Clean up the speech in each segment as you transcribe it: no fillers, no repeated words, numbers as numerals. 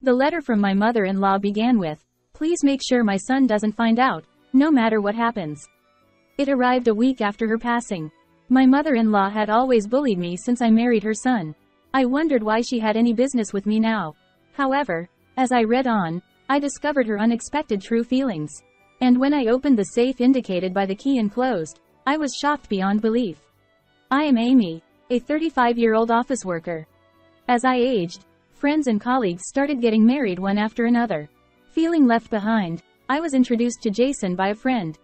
The letter from my mother-in-law began with, "Please make sure my son doesn't find out, no matter what happens." It arrived a week after her passing. My mother-in-law had always bullied me since I married her son. I wondered why she had any business with me now. However, as I read on, I discovered her unexpected true feelings. And when I opened the safe indicated by the key enclosed, I was shocked beyond belief. I am Amy, a 35-year-old office worker. As I aged, friends and colleagues started getting married one after another. Feeling left behind, I was introduced to Jason by a friend.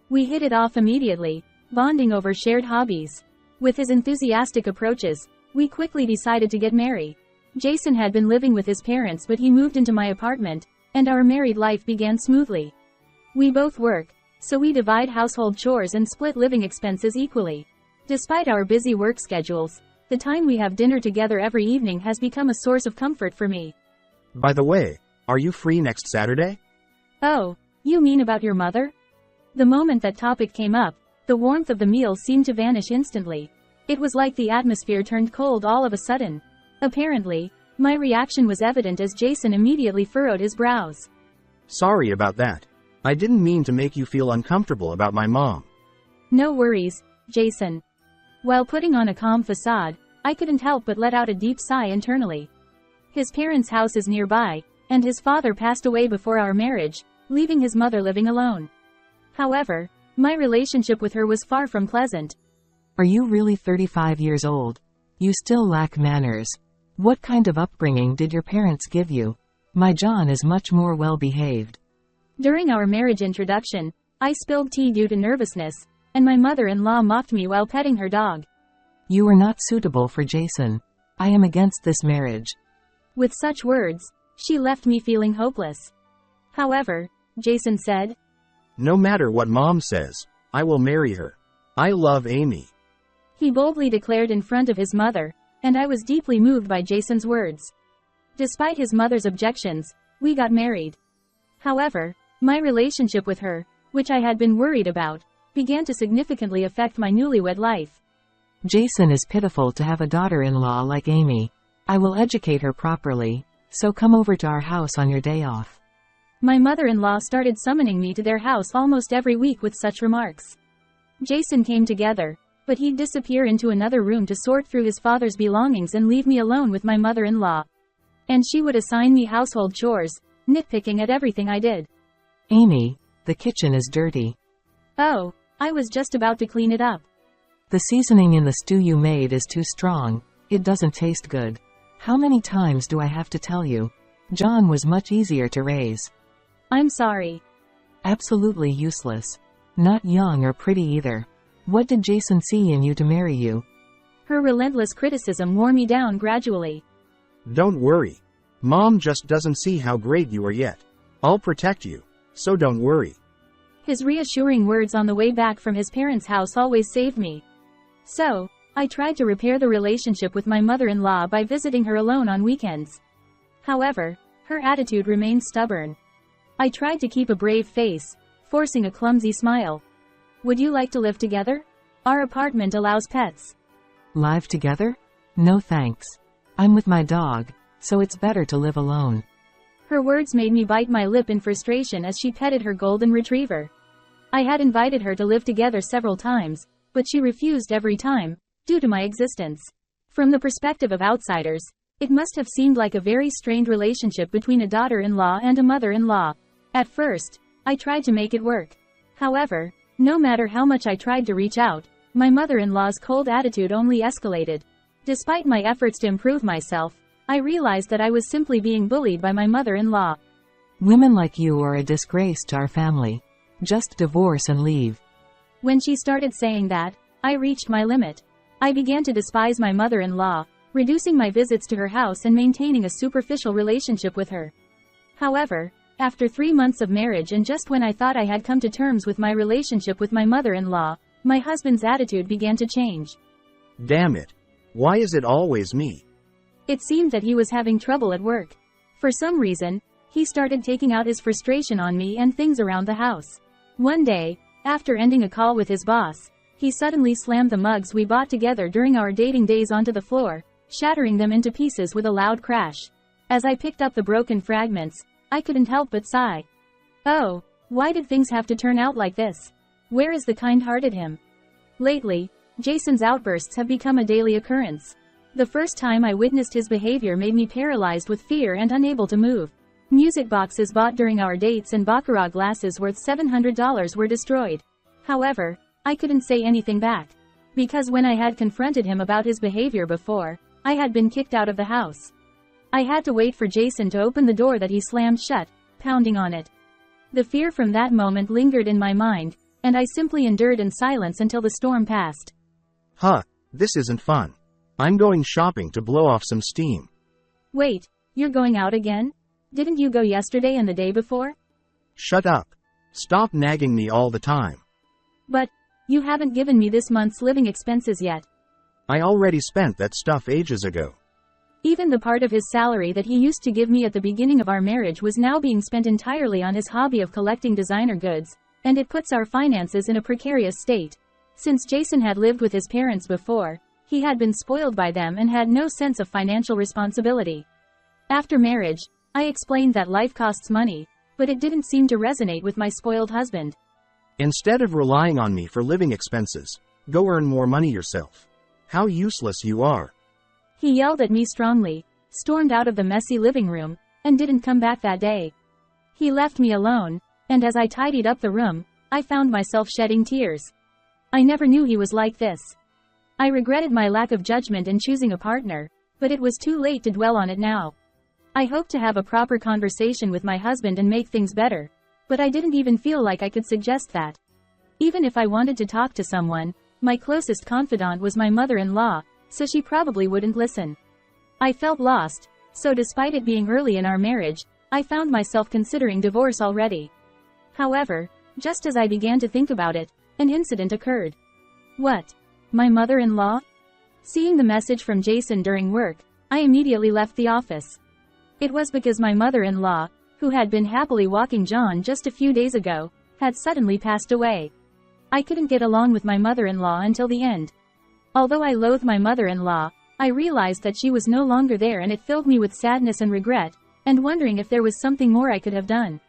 We hit it off immediately, bonding over shared hobbies. With his enthusiastic approaches, we quickly decided to get married. Jason had been living with his parents, but he moved into my apartment, and our married life began smoothly. We both work, so we divide household chores and split living expenses equally. Despite our busy work schedules, the time we have dinner together every evening has become a source of comfort for me. By the way, are you free next Saturday? Oh, you mean about your mother? The moment that topic came up, the warmth of the meal seemed to vanish instantly. It was like the atmosphere turned cold all of a sudden. Apparently, my reaction was evident as Jason immediately furrowed his brows. Sorry about that. I didn't mean to make you feel uncomfortable about my mom. No worries, Jason. While putting on a calm facade, I couldn't help but let out a deep sigh internally. His parents' house is nearby, and his father passed away before our marriage, leaving his mother living alone. However, my relationship with her was far from pleasant. Are you really 35 years old? You still lack manners. What kind of upbringing did your parents give you? My John is much more well-behaved. During our marriage introduction, I spilled tea due to nervousness, and my mother-in-law mocked me while petting her dog. You are not suitable for Jason. I am against this marriage. With such words, she left me feeling hopeless. However, Jason said, No matter what Mom says, I will marry her. I love Amy. He boldly declared in front of his mother, and I was deeply moved by Jason's words. Despite his mother's objections, we got married. However, my relationship with her, which I had been worried about, began to significantly affect my newlywed life. Jason is pitiful to have a daughter-in-law like Amy. I will educate her properly, so come over to our house on your day off. My mother-in-law started summoning me to their house almost every week with such remarks. Jason came together, but he'd disappear into another room to sort through his father's belongings and leave me alone with my mother-in-law. And she would assign me household chores, nitpicking at everything I did. Amy, the kitchen is dirty. Oh, I was just about to clean it up. The seasoning in the stew you made is too strong. It doesn't taste good. How many times do I have to tell you? John was much easier to raise. I'm sorry. Absolutely useless. Not young or pretty either. What did Jason see in you to marry you? Her relentless criticism wore me down gradually. Don't worry. Mom just doesn't see how great you are yet. I'll protect you, so don't worry. His reassuring words on the way back from his parents' house always saved me. So, I tried to repair the relationship with my mother-in-law by visiting her alone on weekends. However, her attitude remained stubborn. I tried to keep a brave face, forcing a clumsy smile. Would you like to live together? Our apartment allows pets. Live together? No thanks. I'm with my dog, so it's better to live alone. Her words made me bite my lip in frustration as she petted her golden retriever. I had invited her to live together several times, but she refused every time, due to my existence. From the perspective of outsiders, it must have seemed like a very strained relationship between a daughter-in-law and a mother-in-law. At first, I tried to make it work. However, no matter how much I tried to reach out, my mother-in-law's cold attitude only escalated. Despite my efforts to improve myself, I realized that I was simply being bullied by my mother-in-law. Women like you are a disgrace to our family. Just divorce and leave. When she started saying that, I reached my limit. I began to despise my mother-in-law, reducing my visits to her house and maintaining a superficial relationship with her. However, after 3 months of marriage and just when I thought I had come to terms with my relationship with my mother-in-law, my husband's attitude began to change. Damn it. Why is it always me? It seemed that he was having trouble at work. For some reason, he started taking out his frustration on me and things around the house. One day, after ending a call with his boss, he suddenly slammed the mugs we bought together during our dating days onto the floor, shattering them into pieces with a loud crash. As I picked up the broken fragments, I couldn't help but sigh. Oh, why did things have to turn out like this? Where is the kind-hearted him? Lately, Jason's outbursts have become a daily occurrence. The first time I witnessed his behavior made me paralyzed with fear and unable to move. Music boxes bought during our dates and baccarat glasses worth $700 were destroyed. However, I couldn't say anything back. Because when I had confronted him about his behavior before, I had been kicked out of the house. I had to wait for Jason to open the door that he slammed shut, pounding on it. The fear from that moment lingered in my mind, and I simply endured in silence until the storm passed. Huh, this isn't fun. I'm going shopping to blow off some steam. Wait, you're going out again? Didn't you go yesterday and the day before? Shut up. Stop nagging me all the time. But, you haven't given me this month's living expenses yet. I already spent that stuff ages ago. Even the part of his salary that he used to give me at the beginning of our marriage was now being spent entirely on his hobby of collecting designer goods, and it puts our finances in a precarious state. Since Jason had lived with his parents before, he had been spoiled by them and had no sense of financial responsibility. After marriage, I explained that life costs money, but it didn't seem to resonate with my spoiled husband. Instead of relying on me for living expenses, go earn more money yourself. How useless you are. He yelled at me strongly, stormed out of the messy living room, and didn't come back that day. He left me alone, and as I tidied up the room, I found myself shedding tears. I never knew he was like this. I regretted my lack of judgment in choosing a partner, but it was too late to dwell on it now. I hoped to have a proper conversation with my husband and make things better, but I didn't even feel like I could suggest that. Even if I wanted to talk to someone, my closest confidant was my mother-in-law, so she probably wouldn't listen. I felt lost, so despite it being early in our marriage, I found myself considering divorce already. However, just as I began to think about it, an incident occurred. What? My mother-in-law? Seeing the message from Jason during work, I immediately left the office. It was because my mother-in-law, who had been happily walking John just a few days ago, had suddenly passed away. I couldn't get along with my mother-in-law until the end. Although I loathed my mother-in-law, I realized that she was no longer there, and it filled me with sadness and regret, and wondering if there was something more I could have done.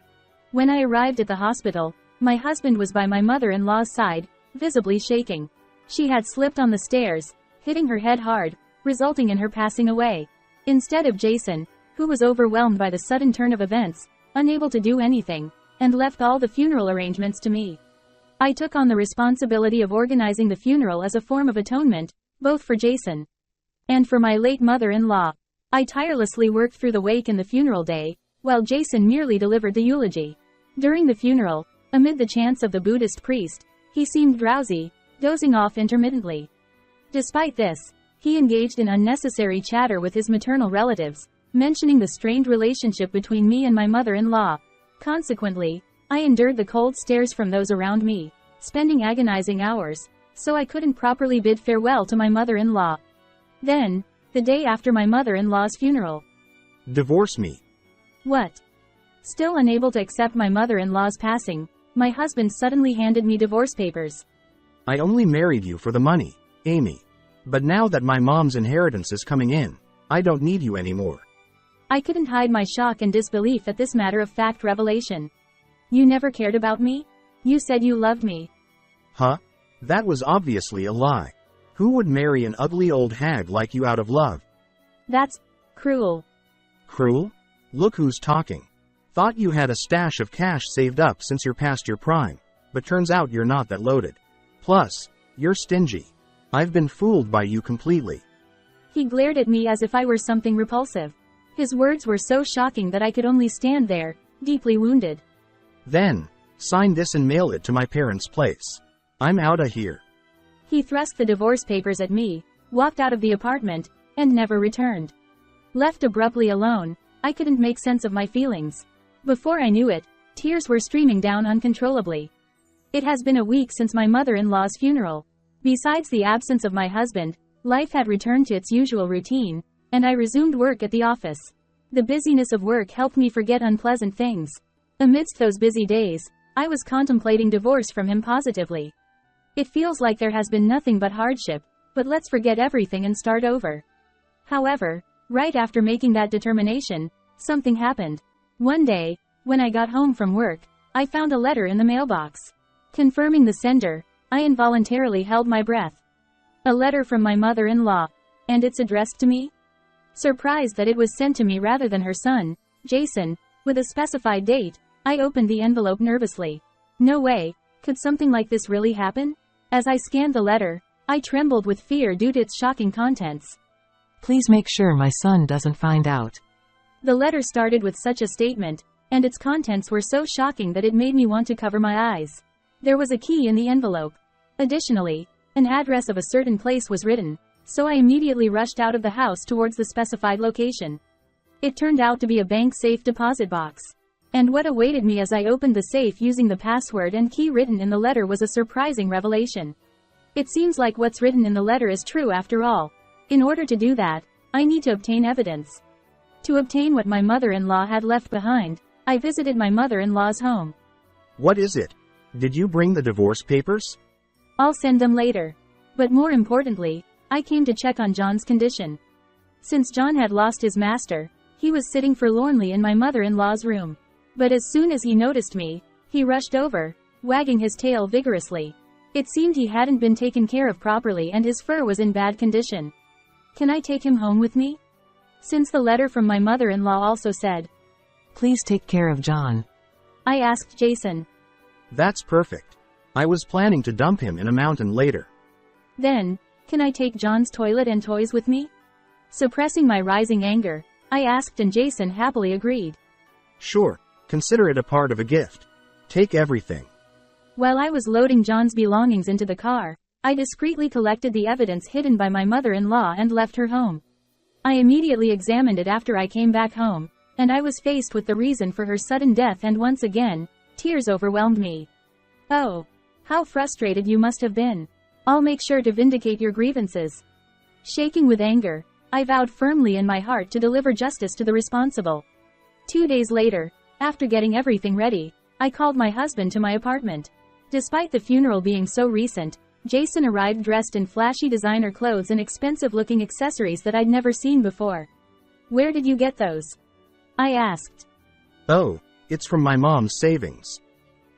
When I arrived at the hospital, my husband was by my mother-in-law's side, visibly shaking. She had slipped on the stairs, hitting her head hard, resulting in her passing away. Instead of Jason, who was overwhelmed by the sudden turn of events, unable to do anything, and left all the funeral arrangements to me. I took on the responsibility of organizing the funeral as a form of atonement, both for Jason and for my late mother-in-law. I tirelessly worked through the wake and the funeral day, while Jason merely delivered the eulogy. During the funeral, amid the chants of the Buddhist priest, he seemed drowsy, dozing off intermittently. Despite this, he engaged in unnecessary chatter with his maternal relatives, mentioning the strained relationship between me and my mother-in-law. Consequently, I endured the cold stares from those around me, spending agonizing hours, so I couldn't properly bid farewell to my mother-in-law. Then, the day after my mother-in-law's funeral. Divorce me. What? Still unable to accept my mother-in-law's passing, my husband suddenly handed me divorce papers. I only married you for the money, Amy. But now that my mom's inheritance is coming in, I don't need you anymore. I couldn't hide my shock and disbelief at this matter-of-fact revelation. You never cared about me? You said you loved me. Huh? That was obviously a lie. Who would marry an ugly old hag like you out of love? That's cruel. Cruel? Look who's talking. Thought you had a stash of cash saved up since you're past your prime, but turns out you're not that loaded. Plus, you're stingy. I've been fooled by you completely. He glared at me as if I were something repulsive. His words were so shocking that I could only stand there, deeply wounded. Then, sign this and mail it to my parents' place. I'm outta here. He thrust the divorce papers at me, walked out of the apartment, and never returned. Left abruptly alone, I couldn't make sense of my feelings. Before I knew it, tears were streaming down uncontrollably. It has been a week since my mother-in-law's funeral. Besides the absence of my husband, life had returned to its usual routine, and I resumed work at the office. The busyness of work helped me forget unpleasant things. Amidst those busy days, I was contemplating divorce from him positively. It feels like there has been nothing but hardship, but let's forget everything and start over. However, Right after making that determination, something happened. One day, when I got home from work, I found a letter in the mailbox. Confirming the sender, I involuntarily held my breath. A letter from my mother-in-law. And it's addressed to me? Surprised that it was sent to me rather than her son, Jason, with a specified date, I opened the envelope nervously. No way, could something like this really happen? As I scanned the letter, I trembled with fear due to its shocking contents. Please make sure my son doesn't find out. The letter started with such a statement, and its contents were so shocking that it made me want to cover my eyes. There was a key in the envelope. Additionally, an address of a certain place was written, so I immediately rushed out of the house towards the specified location. It turned out to be a bank safe deposit box. And what awaited me as I opened the safe using the password and key written in the letter was a surprising revelation. It seems like what's written in the letter is true after all. In order to do that, I need to obtain evidence. To obtain what my mother-in-law had left behind, I visited my mother-in-law's home. What is it? Did you bring the divorce papers? I'll send them later. But more importantly, I came to check on John's condition. Since John had lost his master, he was sitting forlornly in my mother-in-law's room. But as soon as he noticed me, he rushed over, wagging his tail vigorously. It seemed he hadn't been taken care of properly and his fur was in bad condition. Can I take him home with me? Since the letter from my mother-in-law also said, Please take care of John. I asked Jason. That's perfect. I was planning to dump him in a mountain later. Then, can I take John's toilet and toys with me? Suppressing my rising anger, I asked and Jason happily agreed. Sure, consider it a part of a gift. Take everything. While I was loading John's belongings into the car, I discreetly collected the evidence hidden by my mother-in-law and left her home. I immediately examined it after I came back home, and I was faced with the reason for her sudden death and once again, tears overwhelmed me. Oh, how frustrated you must have been. I'll make sure to vindicate your grievances. Shaking with anger, I vowed firmly in my heart to deliver justice to the responsible. 2 days later, after getting everything ready, I called my husband to my apartment. Despite the funeral being so recent, Jason arrived dressed in flashy designer clothes and expensive-looking accessories that I'd never seen before. Where did you get those? I asked. Oh, it's from my mom's savings.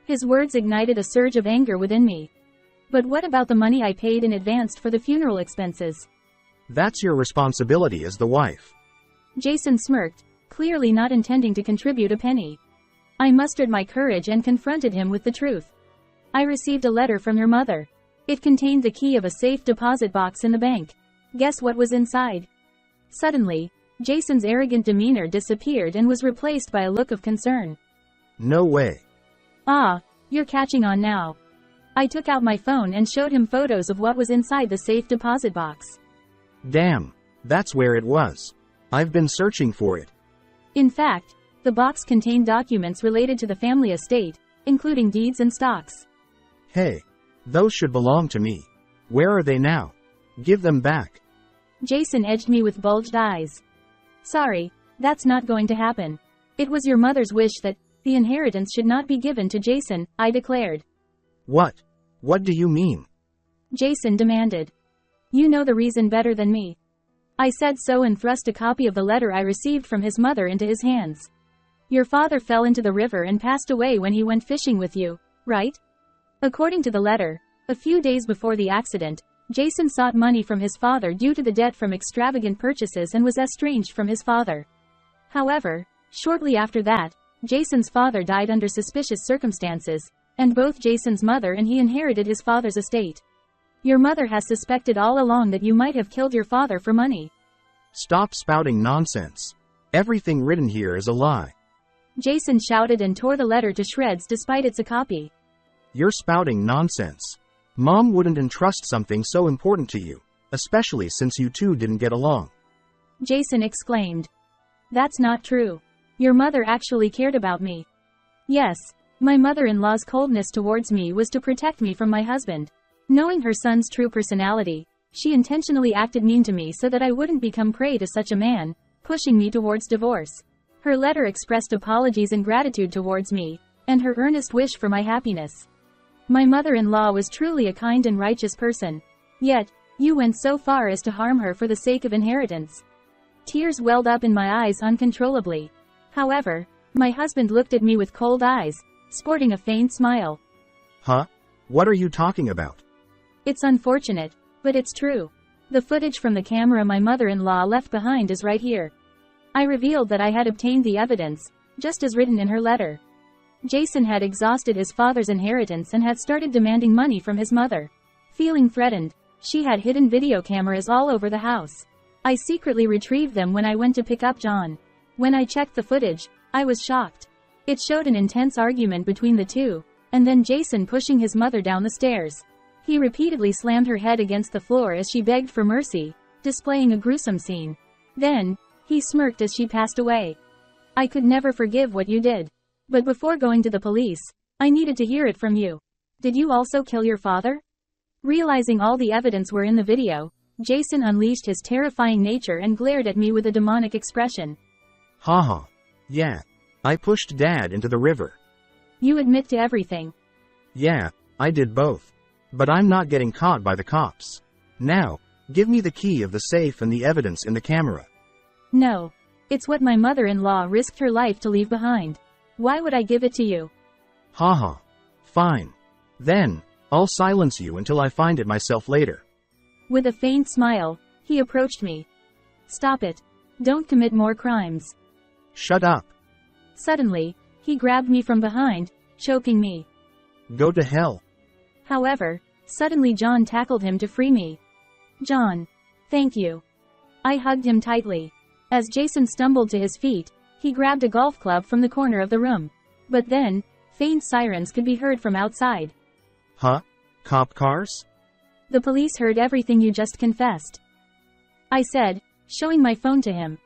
His words ignited a surge of anger within me. But what about the money I paid in advance for the funeral expenses? That's your responsibility as the wife. Jason smirked, clearly not intending to contribute a penny. I mustered my courage and confronted him with the truth. I received a letter from your mother. It contained the key of a safe deposit box in the bank. Guess what was inside? Suddenly, Jason's arrogant demeanor disappeared and was replaced by a look of concern. No way. Ah, you're catching on now. I took out my phone and showed him photos of what was inside the safe deposit box. Damn, that's where it was. I've been searching for it. In fact, the box contained documents related to the family estate, including deeds and stocks. Hey, those should belong to me. Where are they now? Give them back. Jason edged me with bulged eyes. Sorry, that's not going to happen. It was your mother's wish that the inheritance should not be given to Jason, I declared. What? What do you mean? Jason demanded. You know the reason better than me. I said so and thrust a copy of the letter I received from his mother into his hands. Your father fell into the river and passed away when he went fishing with you, right? According to the letter, a few days before the accident, Jason sought money from his father due to the debt from extravagant purchases and was estranged from his father. However, shortly after that, Jason's father died under suspicious circumstances, and both Jason's mother and he inherited his father's estate. Your mother has suspected all along that you might have killed your father for money. Stop spouting nonsense. Everything written here is a lie. Jason shouted and tore the letter to shreds despite it's a copy. You're spouting nonsense. Mom wouldn't entrust something so important to you, especially since you two didn't get along. Jason exclaimed. That's not true. Your mother actually cared about me. Yes, my mother-in-law's coldness towards me was to protect me from my husband. Knowing her son's true personality, she intentionally acted mean to me so that I wouldn't become prey to such a man, pushing me towards divorce. Her letter expressed apologies and gratitude towards me, and her earnest wish for my happiness. My mother-in-law was truly a kind and righteous person. Yet, you went so far as to harm her for the sake of inheritance. Tears welled up in my eyes uncontrollably. However, my husband looked at me with cold eyes, sporting a faint smile. Huh? What are you talking about? It's unfortunate, but it's true. The footage from the camera my mother-in-law left behind is right here. I revealed that I had obtained the evidence, just as written in her letter. Jason had exhausted his father's inheritance and had started demanding money from his mother. Feeling threatened, she had hidden video cameras all over the house. I secretly retrieved them when I went to pick up John. When I checked the footage, I was shocked. It showed an intense argument between the two, and then Jason pushing his mother down the stairs. He repeatedly slammed her head against the floor as she begged for mercy, displaying a gruesome scene. Then, he smirked as she passed away. I could never forgive what you did. But before going to the police, I needed to hear it from you. Did you also kill your father? Realizing all the evidence were in the video, Jason unleashed his terrifying nature and glared at me with a demonic expression. Haha. Yeah. I pushed Dad into the river. You admit to everything. Yeah, I did both. But I'm not getting caught by the cops. Now, give me the key of the safe and the evidence in the camera. No. It's what my mother-in-law risked her life to leave behind. Why would I give it to you? Haha. Fine. Then, I'll silence you until I find it myself later. With a faint smile, he approached me. Stop it. Don't commit more crimes. Shut up. Suddenly, he grabbed me from behind, choking me. Go to hell. However, suddenly John tackled him to free me. John. Thank you. I hugged him tightly. As Jason stumbled to his feet, he grabbed a golf club from the corner of the room. But then, faint sirens could be heard from outside. Huh? Cop cars? The police heard everything you just confessed. I said, showing my phone to him.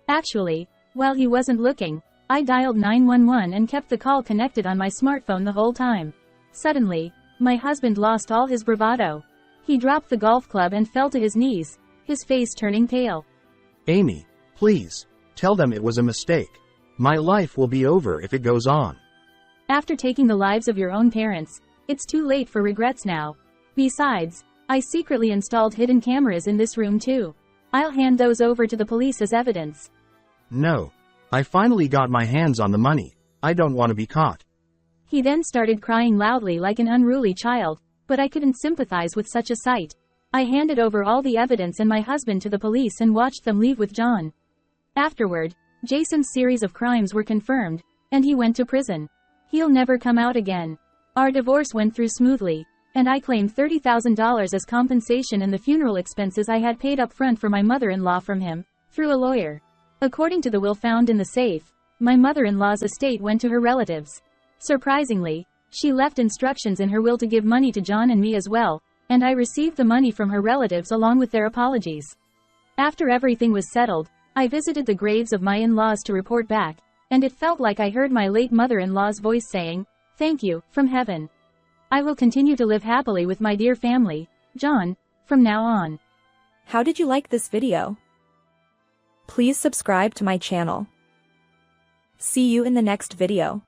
Actually, while he wasn't looking, I dialed 911 and kept the call connected on my smartphone the whole time. Suddenly, my husband lost all his bravado. He dropped the golf club and fell to his knees, his face turning pale. Amy, please, tell them it was a mistake. My life will be over if it goes on. After taking the lives of your own parents, it's too late for regrets now. Besides, I secretly installed hidden cameras in this room too. I'll hand those over to the police as evidence. No. I finally got my hands on the money. I don't want to be caught. He then started crying loudly like an unruly child, but I couldn't sympathize with such a sight. I handed over all the evidence and my husband to the police and watched them leave with John. Afterward, Jason's series of crimes were confirmed, and he went to prison. He'll never come out again. Our divorce went through smoothly, and I claimed $30,000 as compensation and the funeral expenses I had paid up front for my mother-in-law from him, through a lawyer. According to the will found in the safe, my mother-in-law's estate went to her relatives. Surprisingly, she left instructions in her will to give money to John and me as well, and I received the money from her relatives along with their apologies. After everything was settled, I visited the graves of my in-laws to report back, and it felt like I heard my late mother-in-law's voice saying, "Thank you," from heaven. I will continue to live happily with my dear family, John, from now on. How did you like this video? Please subscribe to my channel. See you in the next video.